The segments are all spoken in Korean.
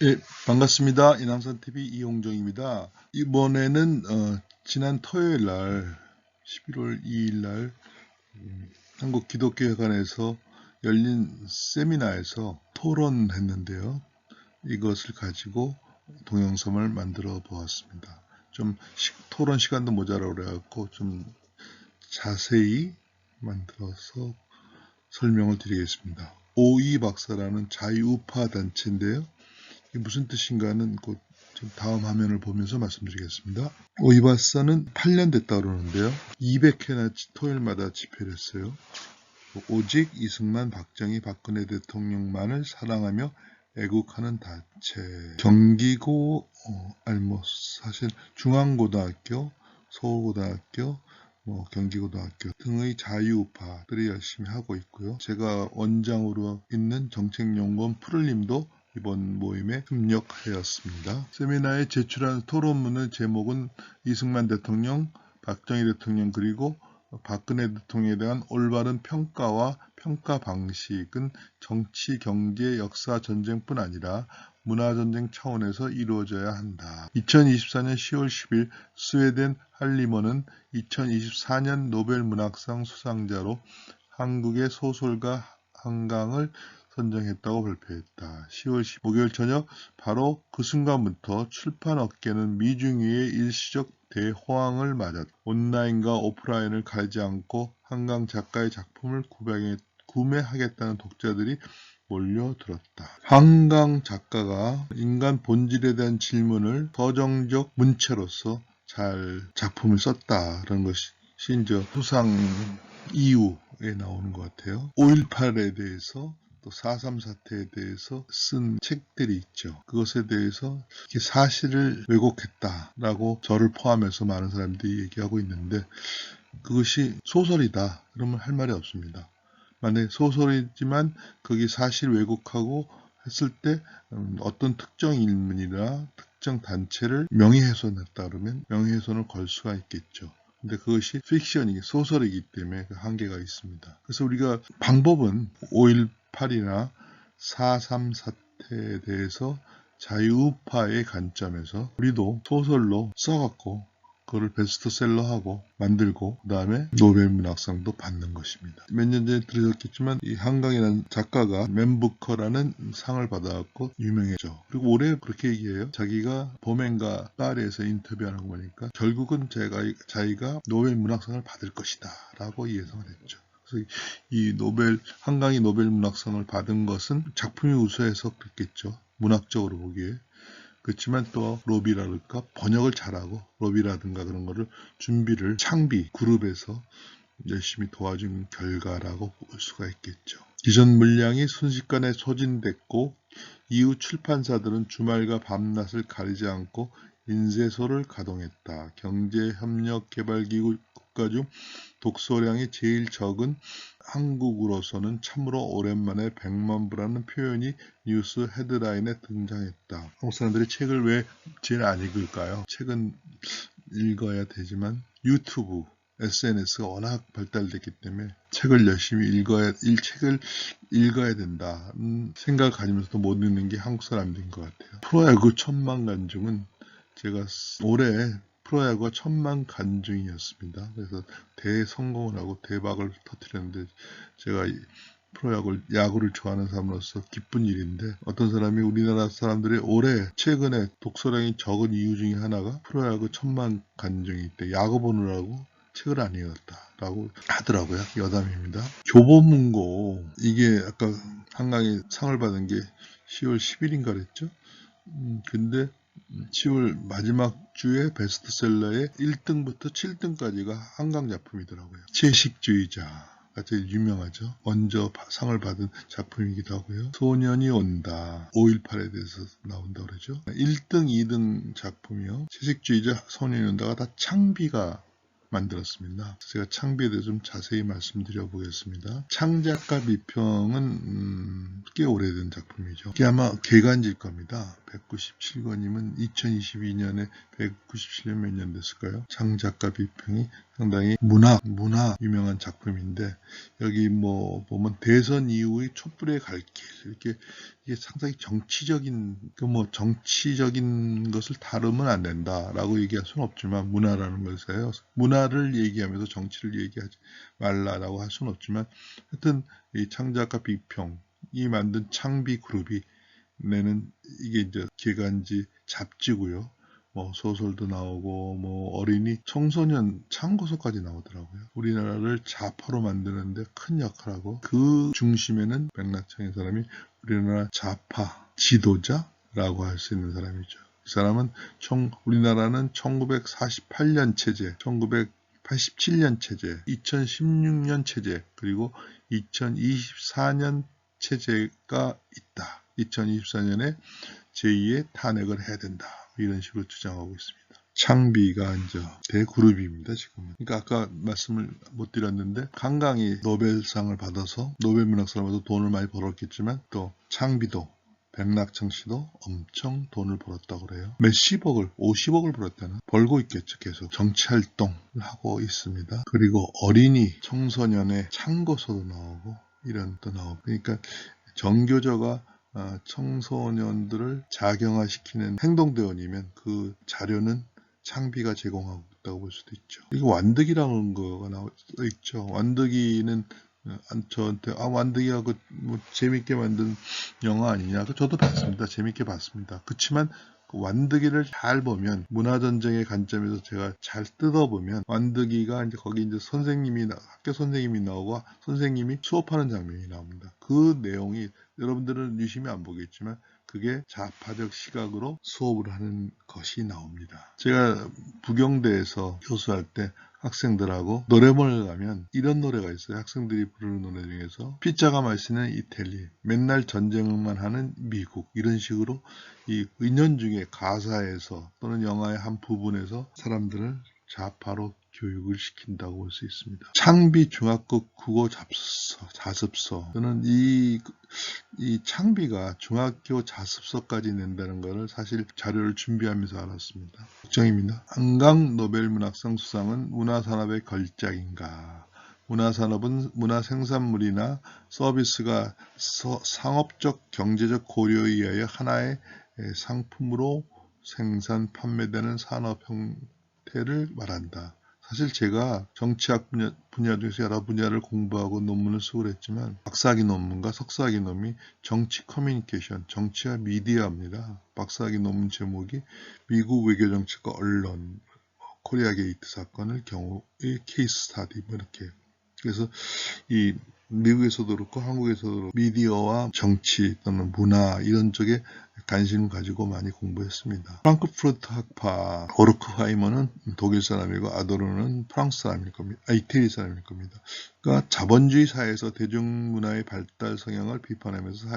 예, 반갑습니다. 인왕산TV 이용정입니다. 이번에는 지난 토요일 날 11월 2일 날 한국기독교회관에서 열린 세미나에서 토론했는데요. 이것을 가지고 동영상을 만들어 보았습니다. 좀 토론 시간도 모자라 그래갖고 좀 자세히 만들어서 설명을 드리겠습니다. 오이 박사라는 자유우파 단체인데요. 이게 무슨 뜻인가는 곧 다음 화면을 보면서 말씀드리겠습니다. 오이 박사는 8년 됐다 그러는데요. 200회나 토요일마다 집회를 했어요. 오직 이승만, 박정희, 박근혜 대통령만을 사랑하며 애국하는 단체. 경기고, 사실 중앙고등학교, 서울고등학교, 경기고등학교 등의 자유우파들이 열심히 하고 있고요. 제가 원장으로 있는 정책연구원 푸를님도 이번 모임에 협력하였습니다. 세미나에 제출한 토론문의 제목은 이승만 대통령, 박정희 대통령 그리고 박근혜 대통령에 대한 올바른 평가와 평가 방식은 정치, 경제, 역사 전쟁뿐 아니라 문화전쟁 차원에서 이루어져야 한다. 2024년 10월 10일 스웨덴 할리먼은 2024년 노벨문학상 수상자로 한국의 소설가 한강을 선정했다고 발표했다. 10월 10일 목요일 저녁 바로 그 순간부터 출판업계는 미중위의 일시적 대호황을 맞았다. 온라인과 오프라인을 가리지 않고 한강 작가의 작품을 구매하겠다는 독자들이 몰려들었다. 한강 작가가 인간 본질에 대한 질문을 서정적 문체로서 잘 작품을 썼다라는 것이 이제 수상 이유에 나오는 것 같아요. 5.18에 대해서 또 4.3 사태에 대해서 쓴 책들이 있죠. 그것에 대해서 사실을 왜곡했다라고 저를 포함해서 많은 사람들이 얘기하고 있는데 그것이 소설이다 그러면 할 말이 없습니다. 만약에 소설이지만 거기 사실 왜곡하고 했을 때 어떤 특정 인물이나 특정 단체를 명예훼손했다 그러면 명예훼손을 걸 수가 있겠죠. 근데 그것이 픽션이기 소설이기 때문에 그 한계가 있습니다. 그래서 우리가 방법은 5.18이나 4.3 사태에 대해서 자유우파의 관점에서 우리도 소설로 써갖고 그걸 베스트셀러하고 만들고 그 다음에 노벨문학상도 받는 것입니다. 몇 년 전에 들으셨겠지만 이 한강이라는 작가가 맨부커라는 상을 받아갖고 유명해져. 그리고 올해 그렇게 얘기해요. 자기가 봄엔과 파리에서 인터뷰하는 거 보니까 결국은 자기가 노벨문학상을 받을 것이다 라고 예상을 했죠. 그래서 이 한강이 노벨문학상을 받은 것은 작품이 우수해서 그랬겠죠. 문학적으로 보기에. 그렇지만 또 로비랄까 번역을 잘하고 로비라든가 그런 거를 준비를 그룹에서 열심히 도와준 결과라고 볼 수가 있겠죠. 기존 물량이 순식간에 소진됐고 이후 출판사들은 주말과 밤낮을 가리지 않고 인쇄소를 가동했다. 경제협력개발기구 국가 중 독서량이 제일 적은 한국으로서는 참으로 오랜만에 100만 부라는 표현이 뉴스 헤드라인에 등장했다. 한국 사람들이 책을 왜 제일 안 읽을까요? 책은 읽어야 되지만 유튜브, SNS가 워낙 발달됐기 때문에 책을 책을 읽어야 된다 생각을 가지면서도 못 읽는 게 한국 사람들인 것 같아요. 프로야구 천만관중은 제가 올해 프로야구가 천만관중이었습니다. 그래서 대성공을 하고 대박을 터뜨렸는데 제가 야구를 좋아하는 사람으로서 기쁜 일인데 어떤 사람이 우리나라 사람들이 최근에 독서량이 적은 이유 중에 하나가 프로야구 천만관중이 있대. 야구 보느라고 책을 안 읽었다라고 하더라고요. 여담입니다. 교보문고 이게 아까 한강이 상을 받은 게 10월 10일인가 그랬죠. 근데 10월 마지막 주에 베스트셀러의 1등부터 7등까지가 한강 작품이더라고요. 채식주의자가 제일 유명하죠. 먼저 상을 받은 작품이기도 하고요. 소년이 온다. 5.18에 대해서 나온다고 그러죠. 1등, 2등 작품이요. 채식주의자, 소년이 온다가 다 창비가 만들었습니다. 제가 창비에 대해서 좀 자세히 말씀드려 보겠습니다. 창작가 비평은 꽤 오래된 작품이죠. 이게 아마 개간지일 겁니다. 197권이면 2022년에 197년 몇 년 됐을까요? 창작가 비평이 상당히 문화 유명한 작품인데, 여기 뭐 보면 대선 이후의 촛불의 갈 길, 이렇게 이게 상당히 정치적인 것을 다루면 안 된다라고 얘기할 수는 없지만, 문화라는 것에요. 문화를 얘기하면서 정치를 얘기하지 말라라고 할 수는 없지만, 하여튼 이 창작가 비평이 만든 창비 그룹이 내는 이게 이제 개간지 잡지고요. 뭐 소설도 나오고 뭐 어린이 청소년 참고서까지 나오더라고요. 우리나라를 좌파로 만드는데 큰 역할하고, 그 중심에는 맥락창의 사람이 우리나라 좌파 지도자라고 할 수 있는 사람이죠. 이 사람은 우리나라는 1948년 체제, 1987년 체제, 2016년 체제, 그리고 2024년 체제가 있다. 2024년에 제2의 탄핵을 해야 된다. 이런 식으로 주장하고 있습니다. 창비가 이제 대그룹입니다, 지금은. 그러니까 아까 말씀을 못 드렸는데, 강강이 노벨상을 받아서, 노벨문학상을 받아서 돈을 많이 벌었겠지만, 또 창비도, 백낙청 씨도 엄청 돈을 벌었다고 그래요. 몇십억을, 50억을 벌었다나? 벌고 있겠죠, 계속. 정치활동을 하고 있습니다. 그리고 어린이, 청소년의 참고서도 나오고, 이런 또 나오고. 그러니까 정교조가 청소년들을 자경화시키는 행동대원이면 그 자료는 창비가 제공하고 있다고 볼 수도 있죠. 이거 완득이라는 거가 나와 있죠. 완득이는 저한테 완득이가 뭐 재밌게 만든 영화 아니냐? 저도 봤습니다. 재밌게 봤습니다. 그렇지만 완득이를 잘 보면, 문화전쟁의 관점에서 제가 잘 뜯어보면, 완득이가 이제 거기 이제 학교 선생님이 나오고 선생님이 수업하는 장면이 나옵니다. 그 내용이 여러분들은 유심히 안 보겠지만, 그게 좌파적 시각으로 수업을 하는 것이 나옵니다. 제가 부경대에서 교수할 때 학생들하고 노래방을 가면 이런 노래가 있어요. 학생들이 부르는 노래 중에서 피자가 맛있는 이태리, 맨날 전쟁만 하는 미국, 이런 식으로 이 은연중에 가사에서 또는 영화의 한 부분에서 사람들을 좌파로 교육을 시킨다고 볼 수 있습니다. 창비 중학교 국어 자습서. 저는 이 창비가 중학교 자습서까지 낸다는 것을 사실 자료를 준비하면서 알았습니다. 걱정입니다. 한강 노벨문학상 수상은 문화산업의 걸작인가? 문화산업은 문화생산물이나 서비스가 상업적 경제적 고려에 의하여 하나의 상품으로 생산 판매되는 산업 형태를 말한다. 사실 제가 정치학 분야 중에서 여러 분야를 공부하고 논문을 쓰고 그랬지만, 박사학위 논문과 석사학위 논문이 정치 커뮤니케이션, 정치와 미디어입니다. 박사학위 논문 제목이 미국 외교정책과 언론, 코리아 게이트 사건을 경우의 케이스 스타디, 뭐 이렇게. 그래서 이 미국에서도 그렇고 한국에서도 그렇고 미디어와 정치 또는 문화 이런 쪽에 관심을 가지고 많이 공부했습니다. 프랑크푸르트 학파 오르크하이머는 독일 사람이고 아도르는 프랑스 사람일 겁니다. 이태리 사람일 겁니다. 그러니까 자본주의 사회에서 대중문화의 발달 성향을 비판하면서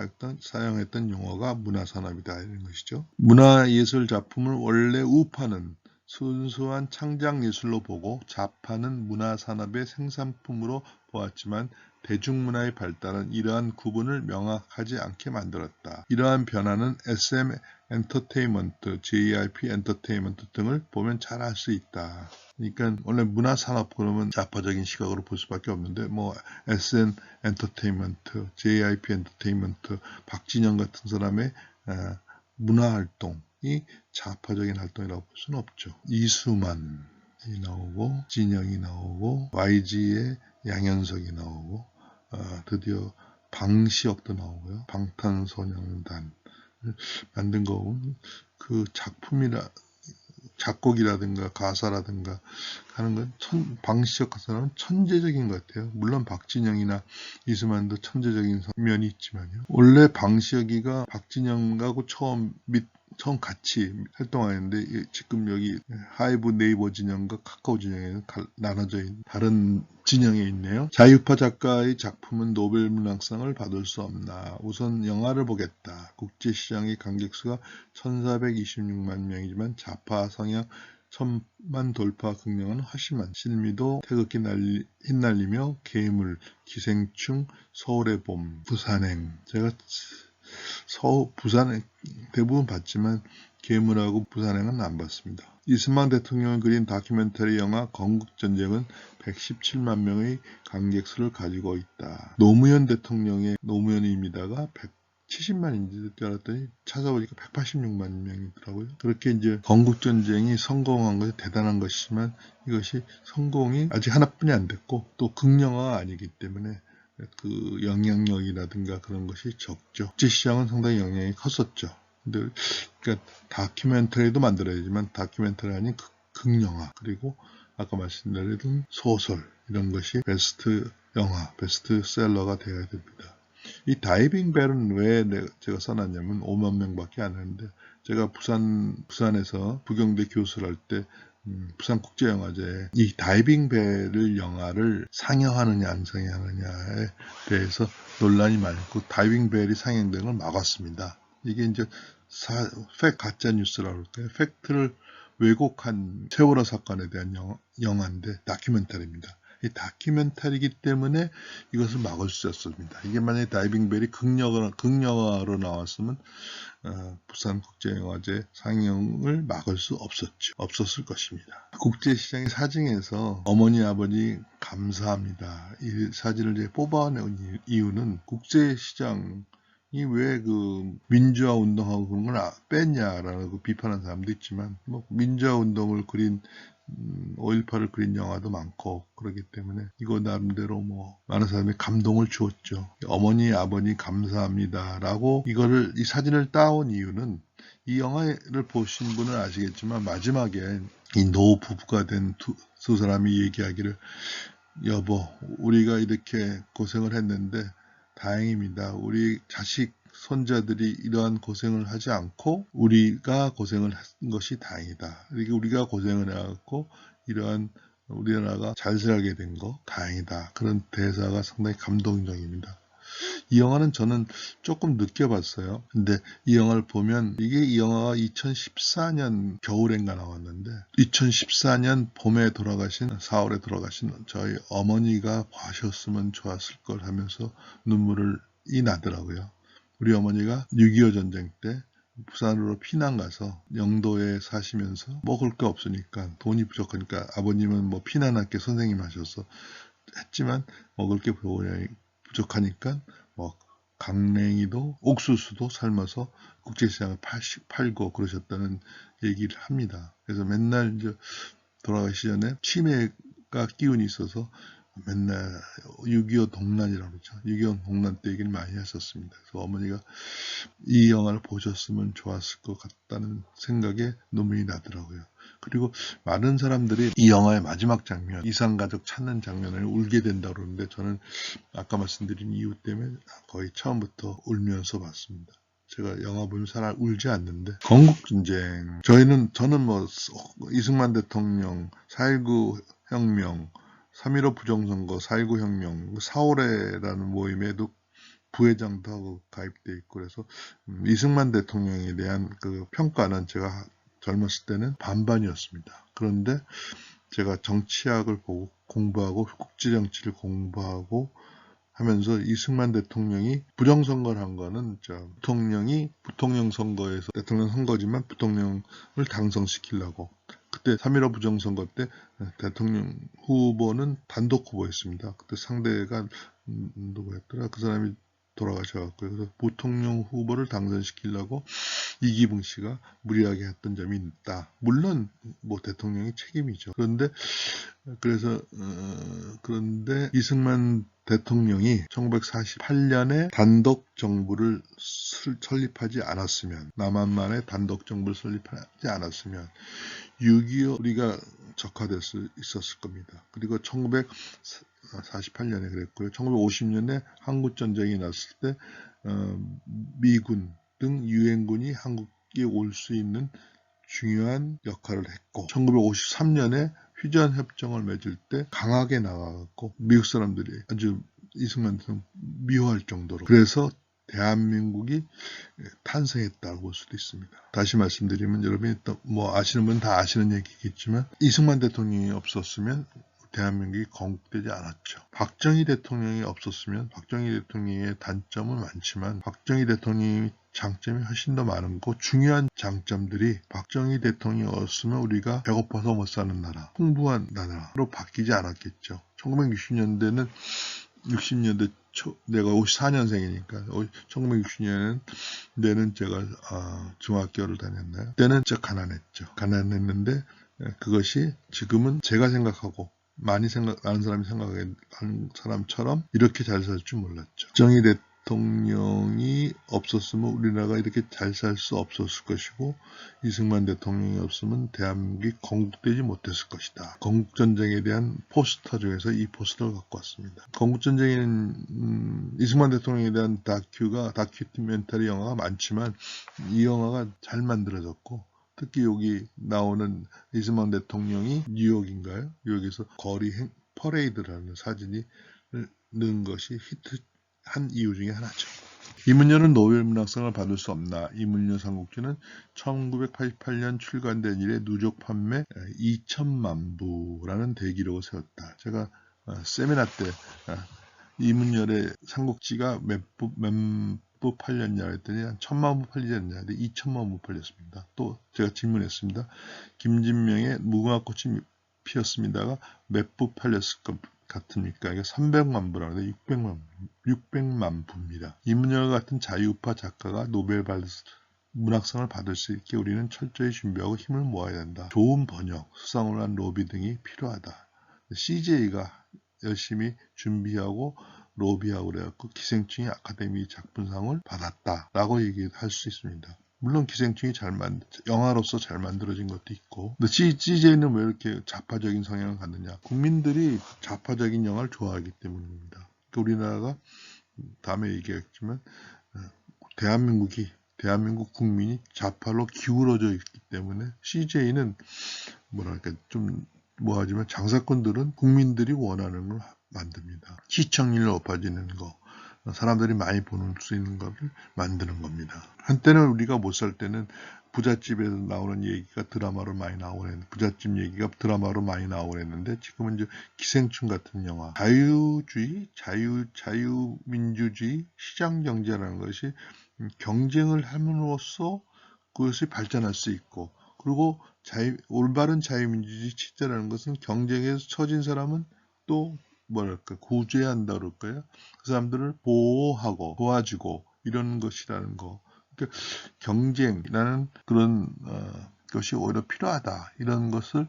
사용했던 용어가 문화산업이다, 이런 것이죠. 문화예술 작품을 원래 우파는 순수한 창작예술로 보고 좌파는 문화산업의 생산품으로 보았지만, 대중문화의 발달은 이러한 구분을 명확하지 않게 만들었다. 이러한 변화는 SM 엔터테인먼트, JYP 엔터테인먼트 등을 보면 잘 알 수 있다. 그러니까 원래 문화산업 그러면 좌파적인 시각으로 볼 수밖에 없는데, 뭐 SM 엔터테인먼트, JYP 엔터테인먼트, 박진영 같은 사람의 문화활동이 좌파적인 활동이라고 볼 수는 없죠. 이수만이 나오고 진영이 나오고 YG의 양현석이 나오고 드디어 방시혁도 나오고요. 방탄소년단 만든 거 보면 그 작곡이라든가 가사라든가 하는 건 방시혁 같은 사람은 천재적인 것 같아요. 물론 박진영이나 이수만도 천재적인 면이 있지만요. 원래 방시혁이가 박진영하고 처음 같이 활동하는데, 지금 여기 하이브 네이버 진영과 카카오 진영에는 나눠져 있는 다른 진영에 있네요. 자유파 작가의 작품은 노벨문학상을 받을 수 없나? 우선 영화를 보겠다. 국제시장의 관객수가 1426만 명이지만 좌파 성향 천만 돌파 극령은 훨씬 많. 실미도 태극기 휘날리며 괴물, 기생충, 서울의 봄, 부산행. 제가 부산행 대부분 봤지만 괴물하고 부산행은 안 봤습니다. 이승만 대통령을 그린 다큐멘터리 영화 건국전쟁은 117만 명의 관객수를 가지고 있다. 노무현 대통령의 노무현입니다가 170만인지 줄 알았더니 찾아보니까 186만 명이더라고요. 그렇게 이제 건국전쟁이 성공한 것이 대단한 것이지만 이것이 성공이 아직 하나뿐이 안 됐고 또 극영화가 아니기 때문에 그 영향력이라든가 그런 것이 적죠. 국제시장은 상당히 영향이 컸었죠. 근데 그러니까 다큐멘터리도 만들어야지만 다큐멘터리 아닌 극영화 그리고 아까 말씀드린 소설 이런 것이 베스트 영화, 베스트셀러가 되어야 됩니다. 이 다이빙 벨은 왜 제가 써놨냐면 5만 명밖에 안 하는데 제가 부산에서 부경대 교수를 할 때 부산국제영화제에 이 다이빙 벨을 영화를 상영하느냐 안 상영하느냐에 대해서 논란이 많고 다이빙 벨이 상영되는 걸 막았습니다. 이게 이제 가짜 뉴스라고 할까요? 팩트를 왜곡한 세월호 사건에 대한 영화인데 다큐멘터리입니다. 이 다큐멘터리이기 때문에 이것을 막을 수 있었습니다. 이게 만약에 다이빙벨이 극영화로 나왔으면 부산국제영화제 상영을 막을 수 없었을 것입니다. 국제시장의 사진에서 어머니 아버지 감사합니다. 이 사진을 이제 뽑아내온 이유는 국제시장 왜 그 민주화 운동하고 그런 걸 뺐냐라고 비판하는 사람도 있지만 뭐 민주화 운동을 그린 5.18을 그린 영화도 많고 그렇기 때문에 이거 나름대로 뭐 많은 사람이 감동을 주었죠. 어머니 아버니 감사합니다라고 이 사진을 따온 이유는 이 영화를 보신 분은 아시겠지만 마지막에 이 노 부부가 된 두 사람이 얘기하기를 여보 우리가 이렇게 고생을 했는데 다행입니다. 우리 자식 손자들이 이러한 고생을 하지 않고 우리가 고생을 한 것이 다행이다. 이렇게 우리가 고생을 해갖고 이러한 우리나라가 잘 살게 된 거 다행이다. 그런 대사가 상당히 감동적입니다. 이 영화는 저는 조금 늦게 봤어요. 근데 이 영화를 보면 이 영화가 2014년 겨울엔가 나왔는데 2014년 봄에 돌아가신 4월에 돌아가신 저희 어머니가 봐셨으면 좋았을 걸 하면서 눈물이 나더라고요. 우리 어머니가 6.25 전쟁 때 부산으로 피난 가서 영도에 사시면서 먹을 게 없으니까 돈이 부족하니까 아버님은 뭐 피난학교 선생님 하셔서 했지만 먹을 게 부족하니까 뭐 강냉이도 옥수수도 삶아서 국제시장에 팔고 그러셨다는 얘기를 합니다. 그래서 맨날 이제 돌아가시 전에 치매가 기운이 있어서 맨날 6.25 동란이라고 그러죠. 6.25 동란 때 얘기를 많이 했었습니다. 그래서 어머니가 이 영화를 보셨으면 좋았을 것 같다는 생각에 눈물이 나더라고요. 그리고 많은 사람들이 이 영화의 마지막 장면, 이상가족 찾는 장면을 울게 된다고 그러는데 저는 아까 말씀드린 이유 때문에 거의 처음부터 울면서 봤습니다. 제가 영화 보면 잘 울지 않는데 건국전쟁 저는 뭐 이승만 대통령 4.19 혁명 3.15 부정선거 4.19 혁명 4.5레라는 모임에도 부회장도 하고 가입돼 있고 그래서 이승만 대통령에 대한 그 평가는 제가 젊었을 때는 반반이었습니다. 그런데 제가 정치학을 공부하고 국제정치를 공부하고 하면서 이승만 대통령이 부정선거를 한 거는 부통령 선거에서 대통령 선거지만 부통령을 당선시키려고 그때 3.15 부정선거 때 대통령 후보는 단독 후보였습니다. 그때 상대가 누구였더라? 그 사람이 돌아가셔갖고요. 그래서 부통령 후보를 당선시키려고 이기붕 씨가 무리하게 했던 점이 있다. 물론 뭐 대통령이 책임이죠. 그런데 이승만 대통령이 1948년에 단독 정부를 설립하지 않았으면 남한만의 단독 정부를 설립하지 않았으면 6.25 우리가 적화될 수 있었을 겁니다. 그리고 1948년에 그랬고요. 1950년에 한국전쟁이 났을 때 미군 등 유엔군이 한국에 올 수 있는 중요한 역할을 했고 1953년에 휴전협정을 맺을 때 강하게 나가고 미국 사람들이 아주 이승만 대통령 미워할 정도로 그래서 대한민국이 탄생했다고 볼 수도 있습니다. 다시 말씀드리면 여러분이 또 뭐 아시는 분은 다 아시는 얘기겠지만 이승만 대통령이 없었으면 대한민국이 건국되지 않았죠. 박정희 대통령이 없었으면 박정희 대통령의 단점은 많지만 박정희 대통령의 장점이 훨씬 더 많은 거 중요한 장점들이 박정희 대통령이 없으면 우리가 배고파서 못 사는 나라, 풍부한 나라로 바뀌지 않았겠죠. 1960년대는 60년대 초, 내가 54년생이니까 1960년에는 제가 중학교를 다녔나요? 그때는 진짜 가난했죠. 가난했는데 그것이 지금은 제가 생각하고 많은 사람이 생각하는 사람처럼 이렇게 잘 살 줄 몰랐죠. 박정희 대통령이 없었으면 우리나라가 이렇게 잘 살 수 없었을 것이고 이승만 대통령이 없으면 대한민국이 건국되지 못했을 것이다. 건국전쟁에 대한 포스터 중에서 이 포스터를 갖고 왔습니다. 건국전쟁에는 이승만 대통령에 대한 다큐멘터리 영화가 많지만 이 영화가 잘 만들어졌고 특히 여기 나오는 이승만 대통령이 뉴욕인가요? 뉴욕에서 거리 퍼레이드라는 사진이 넣은 것이 히트한 이유 중에 하나죠. 이문열은 노벨문학상을 받을 수 없나? 이문열 삼국지는 1988년 출간된 이래 누적 판매 2천만 부라는 대기록을 세웠다. 제가 세미나 때 이문열의 삼국지가 몇 부 팔렸냐 했더니 한 1,000만 부 팔리지 않냐. 근데 2천만 부 팔렸습니다. 또 제가 질문했습니다. 김진명의 무궁화 꽃이 피었습니다가 몇 부 팔렸을 것 같습니까? 이게 300만 부라는데 600만 부입니다. 이문열 같은 자유파 작가가 노벨 문학상을 받을 수 있게 우리는 철저히 준비하고 힘을 모아야 된다. 좋은 번역, 수상을 한 로비 등이 필요하다. CJ가 열심히 준비하고 로비하고 그래갖고 기생충이 아카데미 작품상을 받았다라고 얘기할 수 있습니다. 물론 기생충이 영화로서 잘 만들어진 것도 있고 근데 CJ는 왜 이렇게 좌파적인 성향을 갖느냐. 국민들이 좌파적인 영화를 좋아하기 때문입니다. 그러니까 우리나라가 다음에 얘기했지만 대한민국 국민이 좌파로 기울어져 있기 때문에 CJ는 뭐랄까 좀 뭐하지만 장사꾼들은 국민들이 원하는 걸 만듭니다. 시청률이 높아지는 거, 사람들이 많이 보는 수 있는 것을 만드는 겁니다. 한때는 우리가 못 살 때는 부잣집에서 나오는 얘기가 드라마로 많이 나오는 부잣집 얘기가 드라마로 많이 나오는데 지금은 이제 기생충 같은 영화, 자유주의, 자유민주주의, 시장경제라는 것이 경쟁을 함으로써 그것이 발전할 수 있고 그리고 올바른 자유민주주의 체제라는 것은 경쟁에서 처진 사람은 또 뭐랄까 구제해야 한다 그럴까요? 그 사람들을 보호하고 도와주고 이런 것이라는 거. 그러니까 경쟁이라는 그런 것이 오히려 필요하다. 이런 것을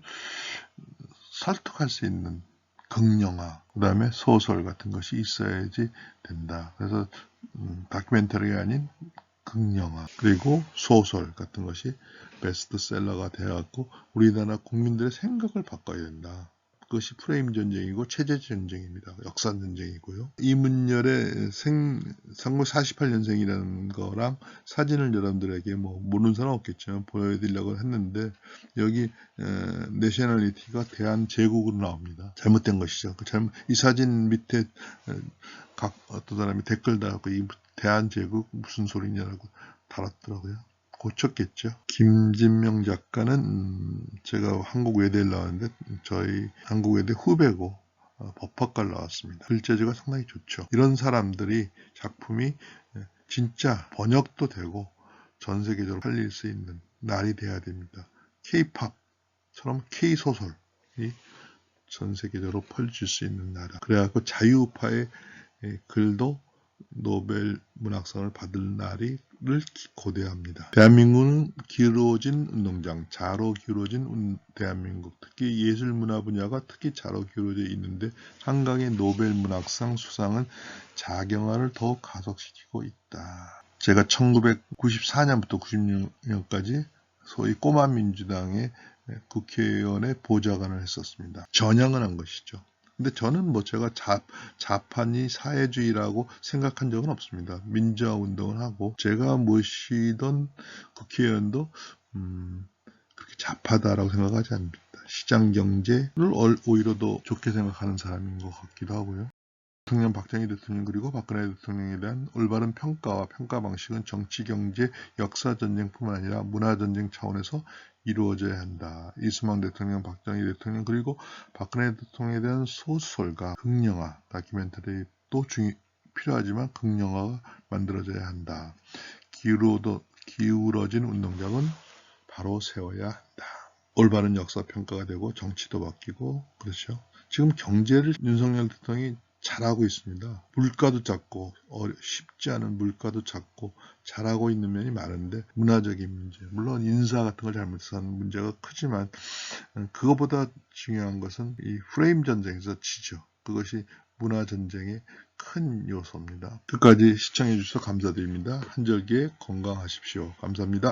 설득할 수 있는 극영화, 그 다음에 소설 같은 것이 있어야지 된다. 그래서 다큐멘터리가 아닌 극영화 그리고 소설 같은 것이 베스트셀러가 되어갖고 우리나라 국민들의 생각을 바꿔야 된다. 그것이 프레임 전쟁이고 체제 전쟁입니다. 역사 전쟁이고요. 이문열의 상무 48년생이라는 거랑 사진을 여러분들에게 뭐 모르는 사람 없겠죠. 보여드리려고 했는데 여기 내셔널리티가 대한제국으로 나옵니다. 잘못된 것이죠. 이 사진 밑에 어떤 사람이 댓글 달았고 이 대한제국 무슨 소리냐라고 달았더라고요. 고쳤겠죠. 김진명 작가는 제가 한국외대를 나왔는데 저희 한국외대 후배고 법학과를 나왔습니다. 글재주가 상당히 좋죠. 이런 사람들이 작품이 진짜 번역도 되고 전 세계적으로 팔릴 수 있는 날이 돼야 됩니다. K-팝처럼 K-소설이 전 세계적으로 펼칠 수 있는 나라. 그래갖고 자유파의 글도 노벨 문학상을 받을 날을 고대합니다. 대한민국은 기울어진 운동장, 자로 기울어진 대한민국, 특히 예술문화 분야가 특히 자로 기울어져 있는데 한강의 노벨 문학상 수상은 자경화를 더욱 가속시키고 있다. 제가 1994년부터 96년까지 소위 꼬마 민주당의 국회의원의 보좌관을 했었습니다. 전향을 한 것이죠. 근데 저는 제가 좌파니 사회주의라고 생각한 적은 없습니다. 민주화 운동을 하고 제가 모시던 국회의원도 그렇게 좌파다라고 생각하지 않습니다. 시장 경제를 오히려 더 좋게 생각하는 사람인 것 같기도 하고요. 대통령 박정희 대통령 그리고 박근혜 대통령에 대한 올바른 평가와 평가 방식은 정치, 경제, 역사 전쟁뿐만 아니라 문화 전쟁 차원에서 이루어져야 한다. 이승만 대통령, 박정희 대통령 그리고 박근혜 대통령에 대한 소설과 극영화, 다큐멘터리도 필요하지만 극영화가 만들어져야 한다. 기울어진 운동장은 바로 세워야 한다. 올바른 역사 평가가 되고 정치도 바뀌고 그렇죠. 지금 경제를 윤석열 대통령이 잘하고 있습니다. 물가도 작고 쉽지 않은 물가도 작고 잘하고 있는 면이 많은데 문화적인 문제, 물론 인사 같은 걸 잘못해서 하는 문제가 크지만 그것보다 중요한 것은 이 프레임 전쟁에서 지죠. 그것이 문화 전쟁의 큰 요소입니다. 끝까지 시청해 주셔서 감사드립니다. 한절기에 건강하십시오. 감사합니다.